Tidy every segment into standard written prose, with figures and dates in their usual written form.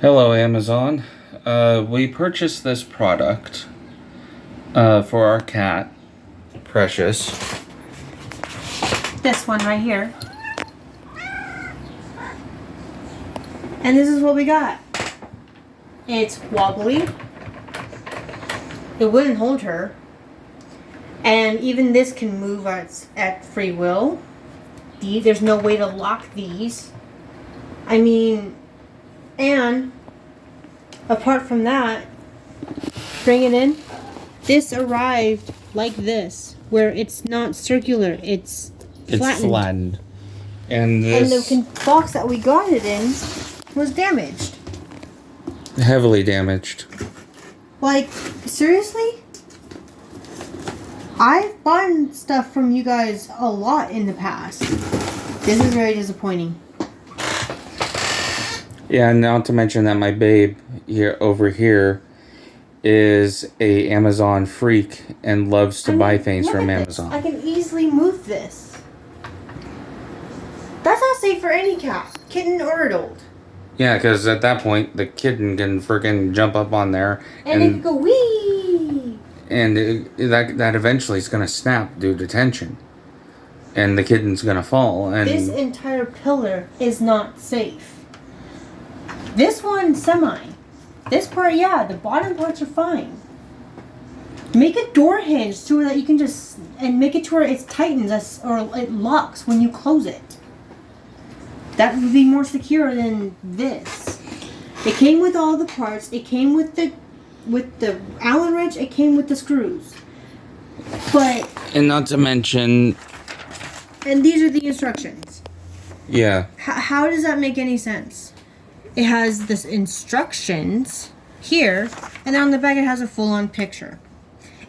Hello, Amazon. We purchased this product for our cat, Precious. This one right here. And this is what we got. It's wobbly. It wouldn't hold her. And even this can move at free will. There's no way to lock these. I mean, and apart from that, bring it in. This arrived like this, where it's not circular, it's flattened. And the box that we got it in was damaged. Heavily damaged. Like, seriously? I've bought stuff from you guys a lot in the past. This is very disappointing. Yeah, not to mention that my babe over here is a Amazon freak and loves to buy things from Amazon. I can easily move this. That's not safe for any cat, kitten or adult. Yeah, because at that point, the kitten can freaking jump up on there. And it can go wee! And that eventually is going to snap due to tension. And the kitten's going to fall. And this entire pillar is not safe. This one, semi. This part, yeah, the bottom parts are fine. Make a door hinge so that you can just, and make it to where it tightens or it locks when you close it. That would be more secure than this. It came with all the parts. It came with the Allen wrench. It came with the screws. And not to mention. And these are the instructions. Yeah. How does that make any sense? It has this instructions here, and then on the back it has a full-on picture.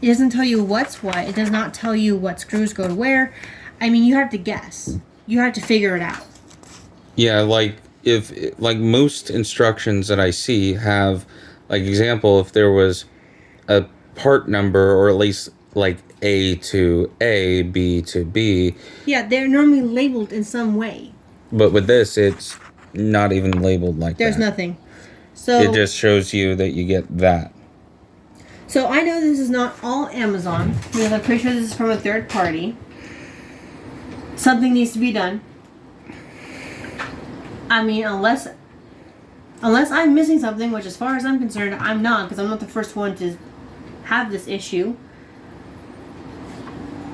It doesn't tell you what's what. It does not tell you what screws go to where. I mean, you have to guess. You have to figure it out. Yeah, like most instructions that I see have, like, example, if there was a part number, or at least like A to A, B to B. Yeah, they're normally labeled in some way. But with this, it's not even labeled like There's that. There's nothing. So it just shows you that you get that. So I know this is not all Amazon, because I'm pretty sure this is from a third party. Something needs to be done. I mean, unless I'm missing something, which as far as I'm concerned, I'm not, because I'm not the first one to have this issue.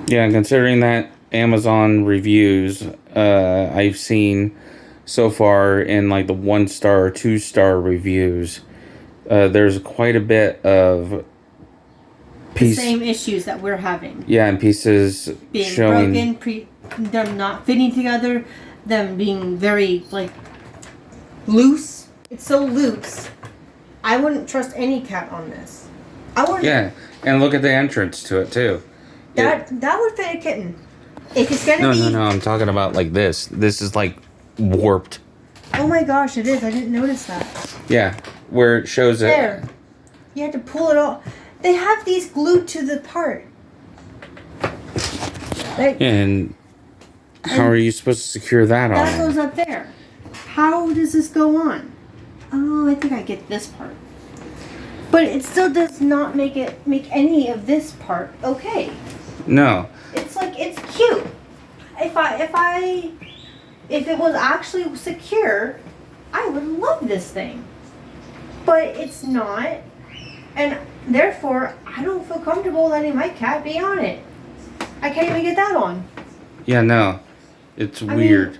Yeah, considering that Amazon reviews I've seen so far in like the 1-star or 2-star reviews, there's quite a bit of the same issues that we're having. Yeah, and pieces being showing broken, them not fitting together, them being very like loose. It's so loose. I wouldn't trust any cat on this. I wouldn't. Yeah, and look at the entrance to it too. That would fit a kitten. If it's gonna be. No. I'm talking about like this. This is like warped. Oh my gosh, it is. I didn't notice that. Yeah, where it shows it. There. You have to pull it off. They have these glued to the part. And how are you supposed to secure that on? That goes up there. How does this go on? Oh, I think I get this part. But it still does not make any of this part okay. No. It's like, it's cute. If it was actually secure, I would love this thing. But it's not. And therefore, I don't feel comfortable letting my cat be on it. I can't even get that on. Yeah, no. It's weird.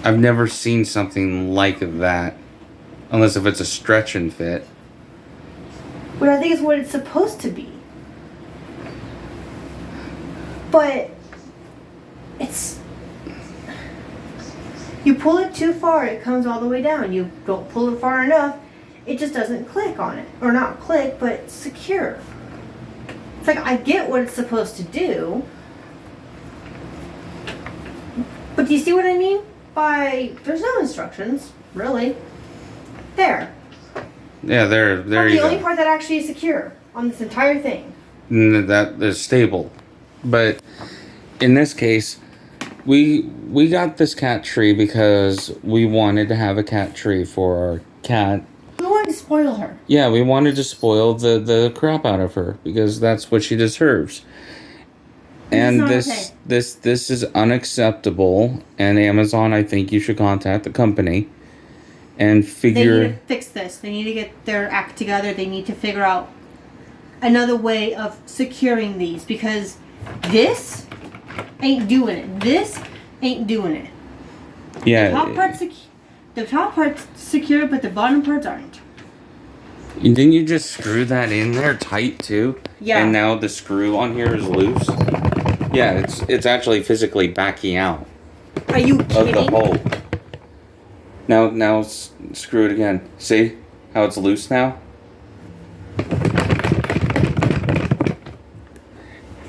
I've never seen something like that. Unless if it's a stretch and fit. But I think it's what it's supposed to be. But it's... You pull it too far, it comes all the way down. You don't pull it far enough, it just doesn't click on it. Or not click, but secure. It's like, I get what it's supposed to do. But do you see what I mean? There's no instructions, really. There. Yeah, there you go. The only part that actually is secure on this entire thing. That is stable. But in this case, we got this cat tree because we wanted to have a cat tree for our cat. We wanted to spoil her. Yeah, we wanted to spoil the crap out of her because that's what she deserves. And this is unacceptable. And Amazon, I think you should contact the company and figure. They need to fix this. They need to get their act together. They need to figure out another way of securing these because this ain't doing it. This ain't doing it. Yeah. The top part's secure, but the bottom parts aren't. Didn't you just screw that in there tight too? Yeah. And now the screw on here is loose. Yeah, it's actually physically backing out. Are you kidding? Of the hole. Now screw it again. See how it's loose now?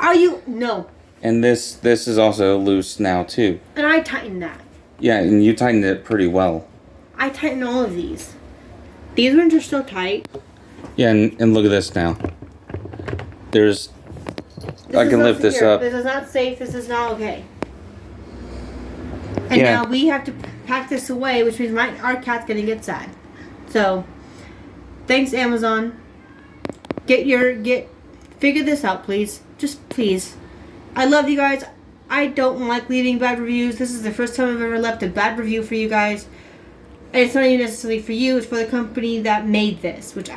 Are you? No. And this is also loose now too. And I tightened that. Yeah, and you tightened it pretty well. I tightened all of these. These ones are still tight. Yeah, and look at this now. There's... I can lift this up. This is not safe. This is not okay. And now we have to pack this away, which means our cat's going to get sad. So, thanks, Amazon. Figure this out, please. Just please. I love you guys. I don't like leaving bad reviews. This is the first time I've ever left a bad review for you guys. And it's not even necessarily for you. It's for the company that made this, which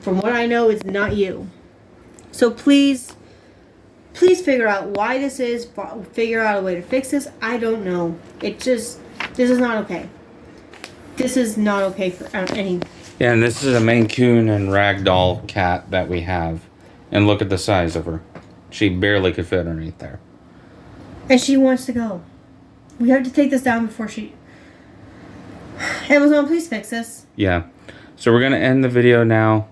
from what I know, is not you. So please figure out why this is. Figure out a way to fix this. I don't know. This is not okay. This is not okay for any. Yeah, and this is a Maine Coon and Ragdoll cat that we have. And look at the size of her. She barely could fit underneath there. And she wants to go. We have to take this down before she... Amazon, please fix this. Yeah. So we're going to end the video now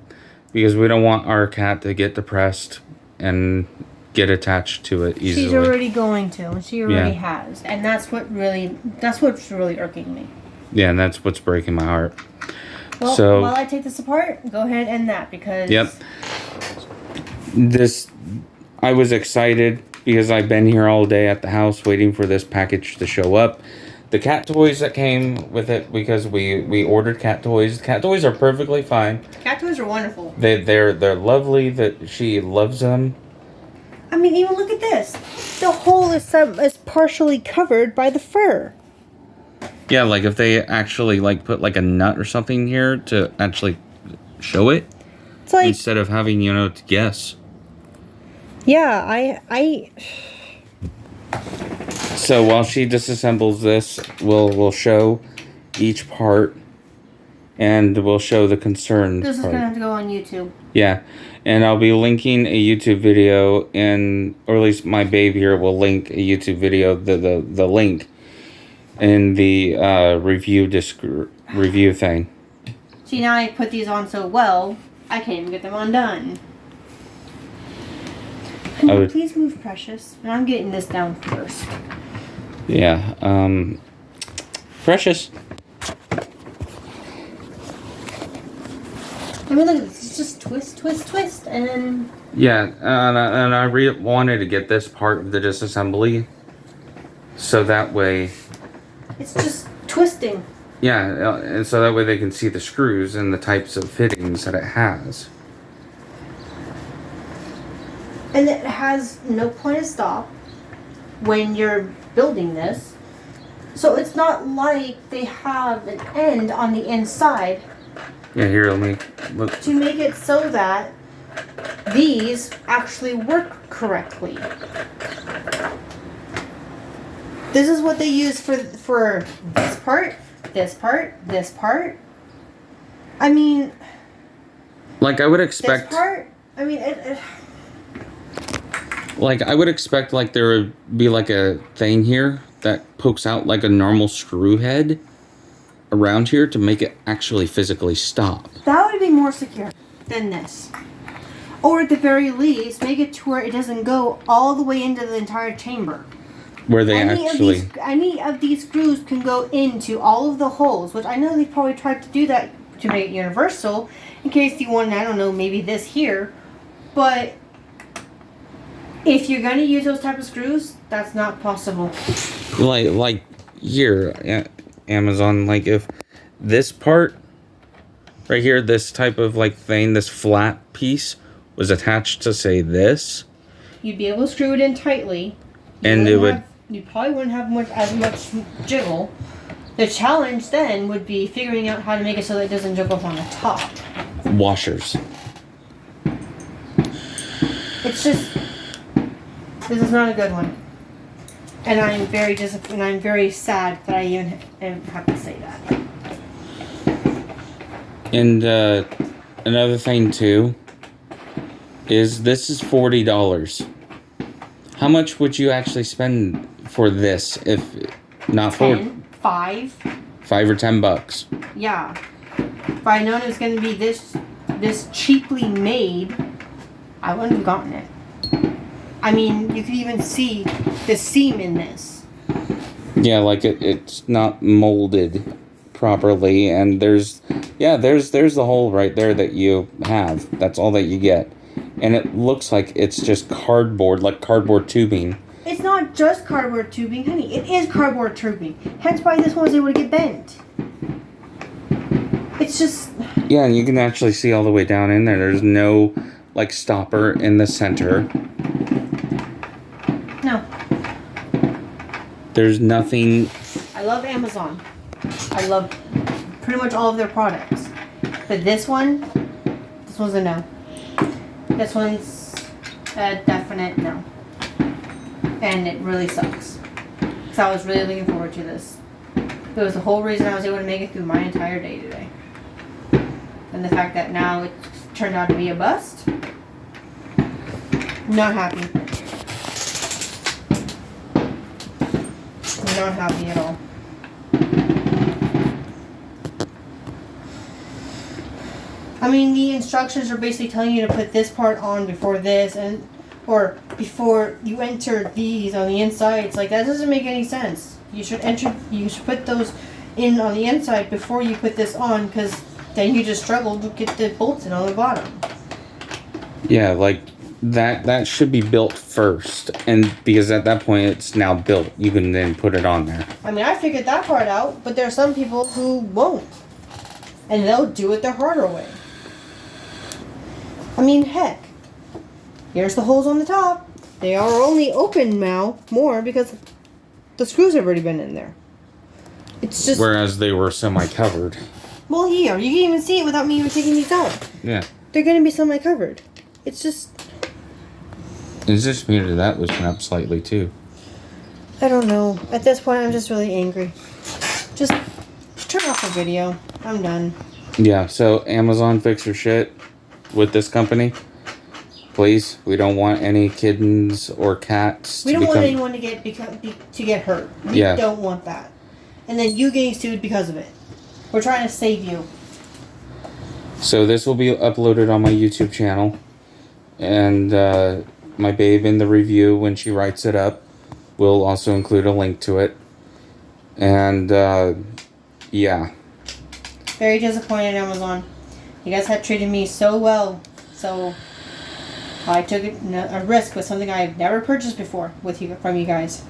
because we don't want our cat to get depressed and get attached to it easily. She's already going to, and she already has. And that's what's really irking me. Yeah, and that's what's breaking my heart. Well, so, while I take this apart, go ahead and end that because... Yep. I was excited because I've been here all day at the house waiting for this package to show up. The cat toys that came with it, because we ordered cat toys. Cat toys are perfectly fine. Cat toys are wonderful. They're lovely. That she loves them. I mean, even look at this. The hole is partially covered by the fur. Yeah, like if they actually put a nut or something here to actually show it, it's like, instead of having to guess. Yeah, I. So while she disassembles this, we'll show each part, and we'll show the concern. This is gonna have to go on YouTube. Yeah, and I'll be linking a YouTube video, or at least my babe here will link a YouTube video, the link in the review thing. See, now I put these on so well, I can't even get them undone. Please move, Precious. And I'm getting this down first. Yeah, Precious. I mean, look at this. It's just twist, and then... Yeah, and I wanted to get this part of the disassembly, so that way... It's just twisting. Yeah, and so that way they can see the screws and the types of fittings that it has. And it has no point of stop when you're building this. So it's not like they have an end on the inside. Yeah, here, let me look. To make it so that these actually work correctly. This is what they use for this part, this part, this part. I mean... I would expect... This part? I mean, I would expect there would be a thing here that pokes out like a normal screw head around here to make it actually physically stop. That would be more secure than this. Or at the very least, make it to where it doesn't go all the way into the entire chamber. Where they any of these screws can go into all of the holes, which I know they probably tried to do that to make it universal, in case you want, I don't know, maybe this here, but if you're going to use those type of screws, that's not possible. like here, Amazon, like if this part right here, this type of like thing, this flat piece was attached to say this, you'd be able to screw it in tightly. You probably wouldn't have as much jiggle. The challenge then would be figuring out how to make it so that it doesn't jiggle from the top. Washers. It's just, this is not a good one. And I'm very disappointed. I'm very sad that I even have to say that. And another thing too is this is $40. How much would you actually spend for this if not for $5 or $10? Yeah. If I known it was going to be this cheaply made, I wouldn't have gotten it. I mean, you could even see the seam in this. Yeah, like it's not molded properly, and there's the hole right there that you have. That's all that you get. And it looks like it's just cardboard, like cardboard tubing. It's not just cardboard tubing, honey. It is cardboard tubing. Hence why this one was able to get bent. It's just... Yeah, and you can actually see all the way down in there. There's no, like, stopper in the center. No. There's nothing... I love Amazon. I love pretty much all of their products. But this one's a no. This one's a definite no. And it really sucks. Because I was really looking forward to this. It was the whole reason I was able to make it through my entire day today. And the fact that now it turned out to be a bust. Not happy. Not happy at all. I mean, the instructions are basically telling you to put this part on before this, or before you enter these on the inside. It's like, that doesn't make any sense. You should put those in on the inside before you put this on, because then you just struggle to get the bolts in on the bottom. Yeah, like that should be built first, and because at that point it's now built, you can then put it on there. I mean, I figured that part out, but there are some people who won't, and they'll do it the harder way. I mean, heck, here's the holes on the top. They are only open now more because the screws have already been in there. It's just... Whereas they were semi-covered. Well, here, you can even see it without me even taking these out. Yeah. They're going to be semi-covered. It's just... Is this meter that loosen up slightly too? I don't know. At this point, I'm just really angry. Just turn off the video. I'm done. Yeah, so Amazon, fix your shit with this company. Please, we don't want any kittens or cats. We don't want anyone to get hurt. We don't want that. And then you getting sued because of it. We're trying to save you. So this will be uploaded on my YouTube channel, and my babe in the review, when she writes it up, will also include a link to it. And yeah. Very disappointed, Amazon. You guys had treated me so well, so I took a risk with something I've never purchased before from you guys.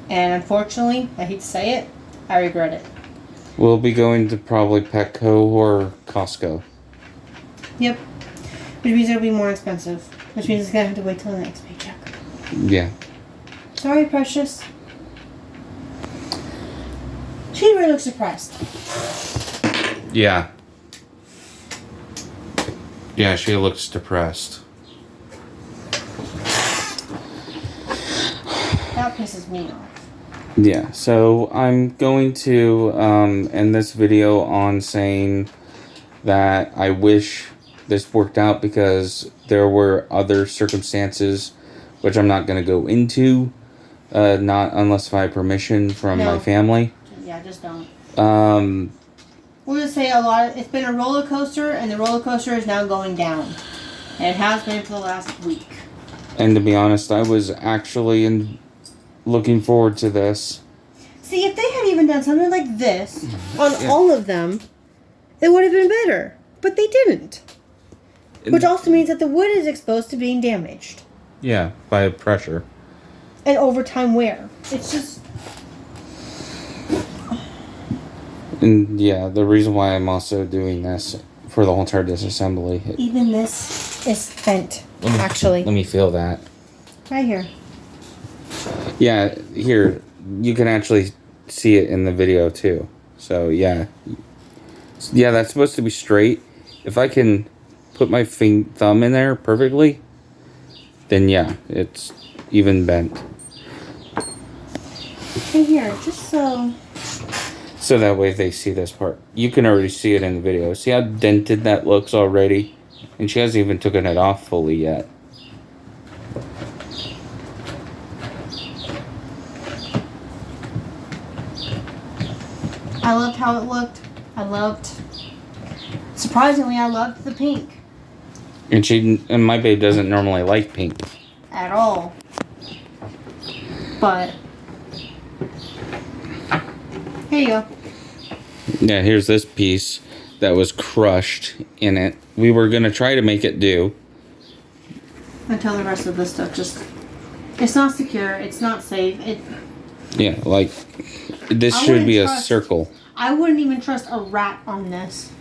And unfortunately, I hate to say it, I regret it. We'll be going to probably Petco or Costco. Yep. Which means it'll be more expensive. Which means it's going to have to wait till the next paycheck. Yeah. Sorry, precious. She really looks depressed. Yeah. Yeah, she looks depressed. That pisses me off. Yeah, so I'm going to end this video on saying that I wish this worked out, because there were other circumstances which I'm not going to go into, not unless I have permission from my family. Yeah, just don't. We'll just say it's been a roller coaster, and the roller coaster is now going down. And it has been for the last week. And to be honest, I was actually looking forward to this. See, if they had even done something like this on all of them, it would have been better. But they didn't. Which also means that the wood is exposed to being damaged. Yeah, by pressure. And over time wear. It's just... And yeah, the reason why I'm also doing this for the whole entire disassembly. Even this is bent, actually. Let me feel that. Right here. Yeah, here, you can actually see it in the video too. So yeah. Yeah, that's supposed to be straight. If I can put my thumb in there perfectly, then yeah, it's even bent. Right here, just so... So that way they see this part. You can already see it in the video. See how dented that looks already? And she hasn't even taken it off fully yet. I loved how it looked. Surprisingly, I loved the pink. And my babe doesn't normally like pink. At all. But... here you go. Yeah, here's this piece that was crushed in it. We were going to try to make it do. Until the rest of this stuff just... it's not secure. It's not safe. Yeah, like, this should be a circle. I wouldn't even trust a rat on this.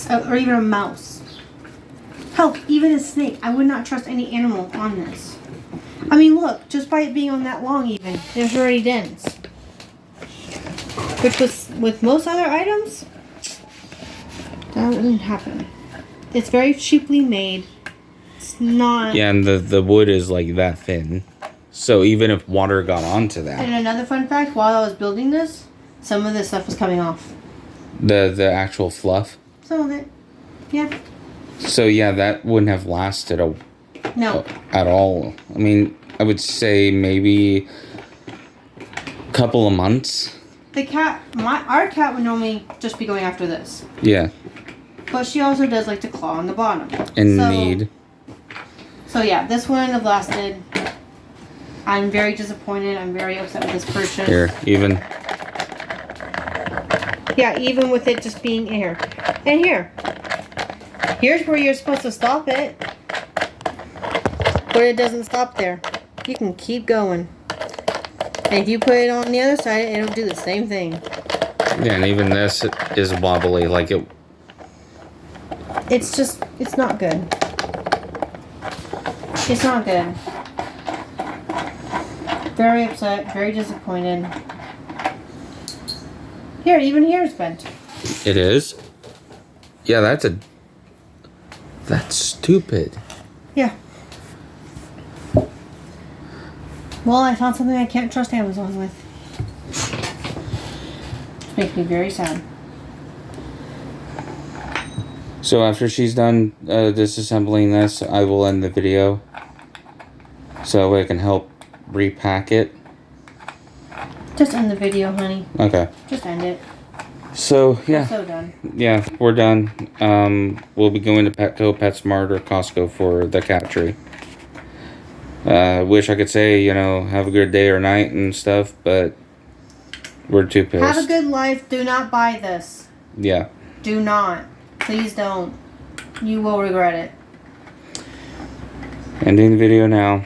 Or even a mouse. Hell, even a snake. I would not trust any animal on this. I mean, look. Just by it being on that long even, there's already dents. Which was, with most other items, that wouldn't happen. It's very cheaply made. It's not... Yeah, and the wood is like that thin. So even if water got onto that... And another fun fact, while I was building this, some of this stuff was coming off. The actual fluff? Some of it. Yeah. So yeah, that wouldn't have lasted No. at all. I mean, I would say maybe a couple of months. The cat, our cat would normally just be going after this. Yeah. But she also does like to claw on the bottom. And need. So yeah, this wouldn't have lasted. I'm very disappointed. I'm very upset with this purchase. Here, even. Yeah, even with it just being here. And here. Here's where you're supposed to stop it. But it doesn't stop there. You can keep going. And if you put it on the other side, it'll do the same thing. Yeah, and even this is wobbly. Like it. It's just, it's not good. It's not good. Very upset, very disappointed. Here, even here is bent. It is? Yeah, that's stupid. Yeah. Well, I found something I can't trust Amazon with. Which makes me very sad. So after she's done disassembling this, I will end the video. So I can help repack it. Just end the video, honey. Okay. Just end it. So, yeah. I'm so done. Yeah, we're done. We'll be going to Petco, PetSmart, or Costco for the cat tree. Wish I could say, you know, have a good day or night and stuff, but we're too pissed. Have a good life. Do not buy this. Yeah. Do not. Please don't. You will regret it. Ending the video now.